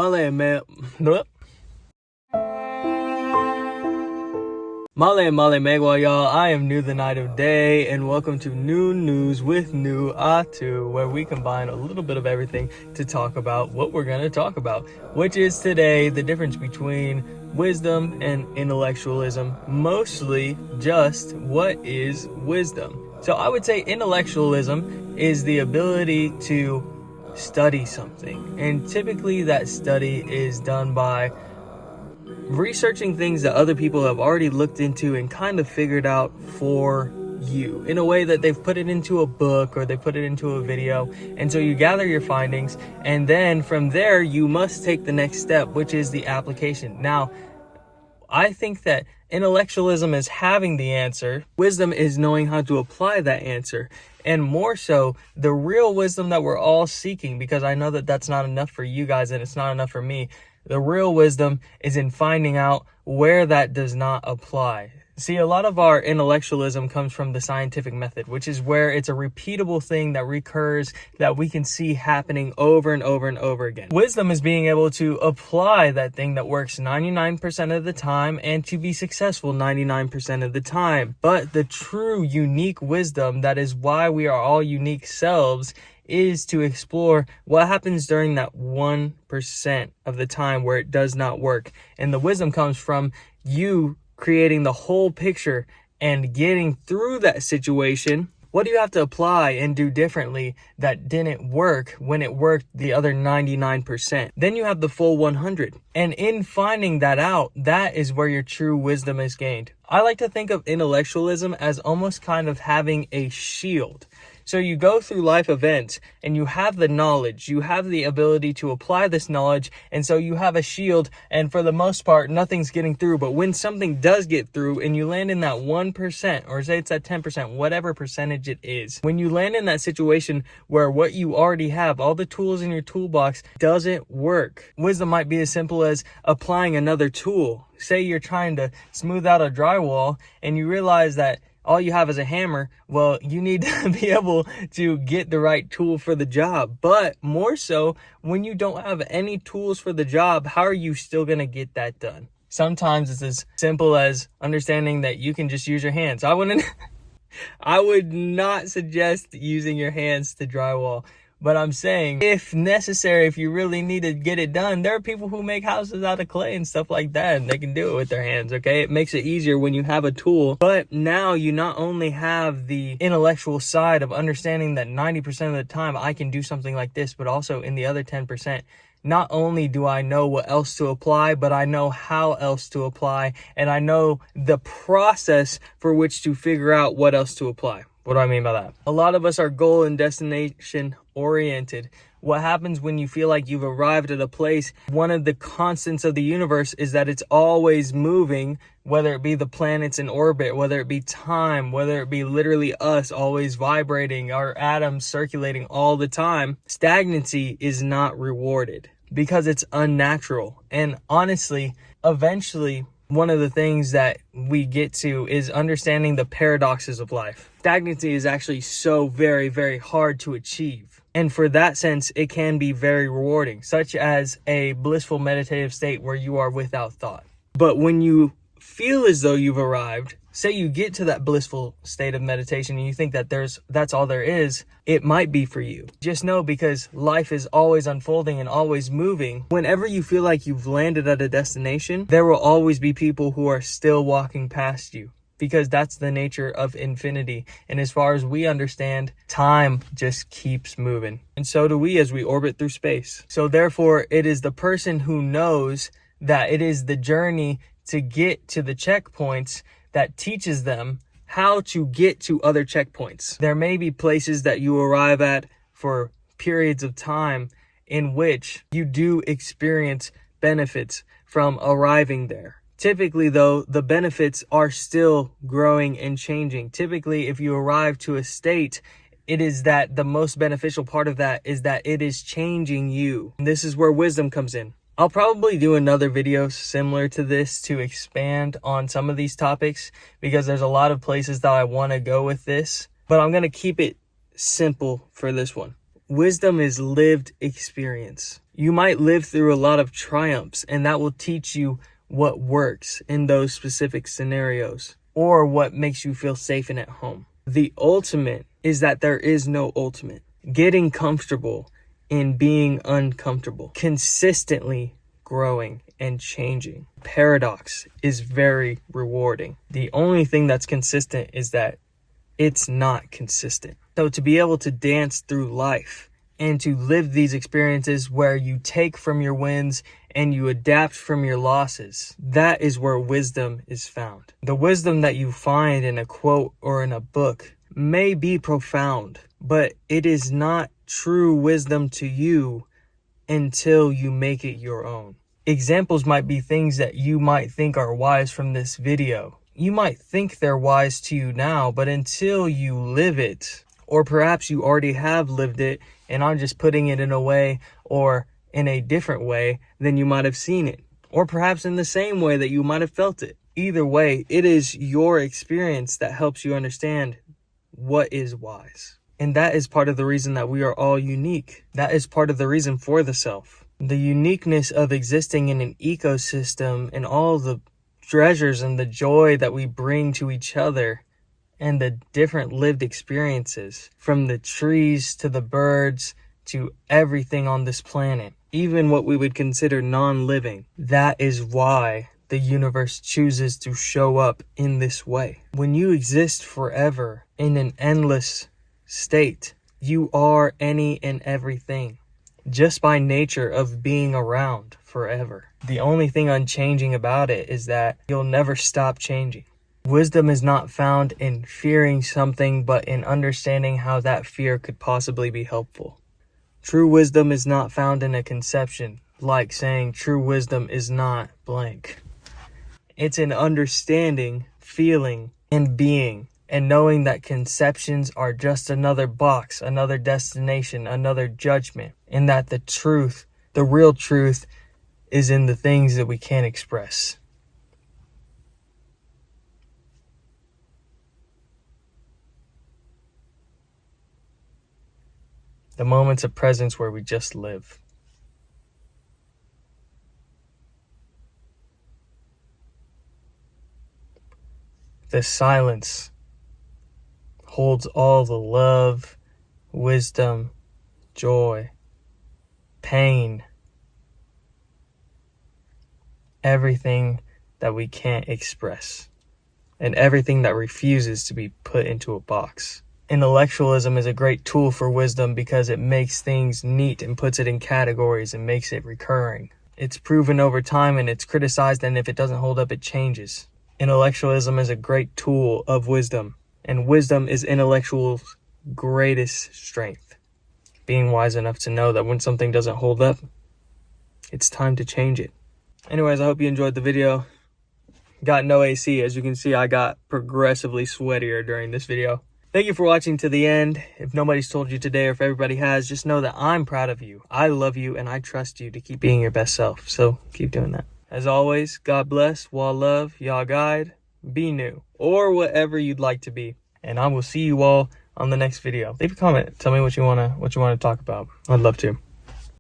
Male megwa, y'all. I am New the Night of Day, and welcome to Nun News with New Atu, where we combine a little bit of everything to talk about what we're going to talk about, which is today the difference between wisdom and intellectualism. Mostly just what is wisdom. So I would say intellectualism is the ability to study something, and typically that study is done by researching things that other people have already looked into and kind of figured out for you in a way that they've put it into a book or they put it into a video. And so you gather your findings, and then from there you must take the next step, which is the application. Now, I think that intellectualism is having the answer. Wisdom is knowing how to apply that answer. And more so, the real wisdom that we're all seeking, because I know that that's not enough for you guys and it's not enough for me. The real wisdom is in finding out where that does not apply. See, a lot of our intellectualism comes from the scientific method, which is where it's a repeatable thing that recurs, that we can see happening over and over and over again. Wisdom is being able to apply that thing that works 99% of the time and to be successful 99% of the time. But the true unique wisdom, that is why we are all unique selves, is to explore what happens during that 1% of the time where it does not work. And the wisdom comes from you creating the whole picture and getting through that situation. What do you have to apply and do differently that didn't work when it worked the other 99%? Then you have the full 100. And in finding that out, that is where your true wisdom is gained. I like to think of intellectualism as almost kind of having a shield. So you go through life events and you have the knowledge, you have the ability to apply this knowledge, and so you have a shield, and for the most part, nothing's getting through. But when something does get through and you land in that 1%, or say it's that 10%, whatever percentage it is, when you land in that situation where what you already have, all the tools in your toolbox, doesn't work, wisdom might be as simple as applying another tool. Say you're trying to smooth out a drywall and you realize that all you have is a hammer. Well, you need to be able to get the right tool for the job. But more so, when you don't have any tools for the job, how are you still going to get that done? Sometimes it's as simple as understanding that you can just use your hands. I would not suggest using your hands to drywall. But I'm saying, if necessary, if you really need to get it done, there are people who make houses out of clay and stuff like that, and they can do it with their hands, okay? It makes it easier when you have a tool. But now you not only have the intellectual side of understanding that 90% of the time I can do something like this, but also in the other 10%, not only do I know what else to apply, but I know how else to apply, and I know the process for which to figure out what else to apply. What do I mean by that? A lot of us are goal and destination oriented. What happens when you feel like you've arrived at a place? One of the constants of the universe is that it's always moving, whether it be the planets in orbit, whether it be time, whether it be literally us always vibrating, our atoms circulating all the time. Stagnancy is not rewarded because it's unnatural. And honestly, eventually, one of the things that we get to is understanding the paradoxes of life. Stagnancy is actually so very, very hard to achieve. And for that sense, it can be very rewarding, such as a blissful meditative state where you are without thought. But when you feel as though you've arrived, say you get to that blissful state of meditation and you think that that's all there is, it might be for you. Just know, because life is always unfolding and always moving, whenever you feel like you've landed at a destination, there will always be people who are still walking past you, because that's the nature of infinity. And as far as we understand, time just keeps moving. And so do we as we orbit through space. So therefore, it is the person who knows that it is the journey to get to the checkpoints that teaches them how to get to other checkpoints. There may be places that you arrive at for periods of time in which you do experience benefits from arriving there. Typically, though, the benefits are still growing and changing. Typically, if you arrive to a state, it is that the most beneficial part of that is that it is changing you. And this is where wisdom comes in. I'll probably do another video similar to this to expand on some of these topics, because there's a lot of places that I want to go with this, but I'm going to keep it simple for this one. Wisdom is lived experience. You might live through a lot of triumphs, and that will teach you what works in those specific scenarios or what makes you feel safe and at home. The ultimate is that there is no ultimate. Getting comfortable in being uncomfortable, consistently growing and changing. Paradox is very rewarding. The only thing that's consistent is that it's not consistent. So to be able to dance through life and to live these experiences where you take from your wins and you adapt from your losses, that is where wisdom is found. The wisdom that you find in a quote or in a book may be profound, but it is not true wisdom to you until you make it your own. Examples might be things that you might think are wise from this video. You might think they're wise to you now, but until you live it, or perhaps you already have lived it and I'm just putting it in a way or in a different way than you might have seen it, or perhaps in the same way that you might have felt it. Either way, it is your experience that helps you understand what is wise. And that is part of the reason that we are all unique. That is part of the reason for the self. The uniqueness of existing in an ecosystem and all the treasures and the joy that we bring to each other and the different lived experiences, from the trees to the birds to everything on this planet, even what we would consider non-living. That is why the universe chooses to show up in this way. When you exist forever in an endless state, you are any and everything, just by nature of being around forever. The only thing unchanging about it is that you'll never stop changing. Wisdom is not found in fearing something, but in understanding how that fear could possibly be helpful. True wisdom is not found in a conception, like saying true wisdom is not blank. It's in understanding, feeling, and being, and knowing that conceptions are just another box, another destination, another judgment, and that the truth, the real truth, is in the things that we can't express. The moments of presence where we just live. The silence holds all the love, wisdom, joy, pain, everything that we can't express, and everything that refuses to be put into a box. Intellectualism is a great tool for wisdom because it makes things neat and puts it in categories and makes it recurring. It's proven over time and it's criticized, and if it doesn't hold up, it changes. Intellectualism is a great tool of wisdom, and wisdom is intellectual's greatest strength. Being wise enough to know that when something doesn't hold up, it's time to change it. Anyways, I hope you enjoyed the video. Got no AC. As you can see, I got progressively sweatier during this video. Thank you for watching to the end. If nobody's told you today, or if everybody has, just know that I'm proud of you. I love you and I trust you to keep being your best self. So keep doing that. As always, God bless, wa love, y'all guide, be new, or whatever you'd like to be. And I will see you all on the next video. Leave a comment. Tell me what you wanna talk about. I'd love to.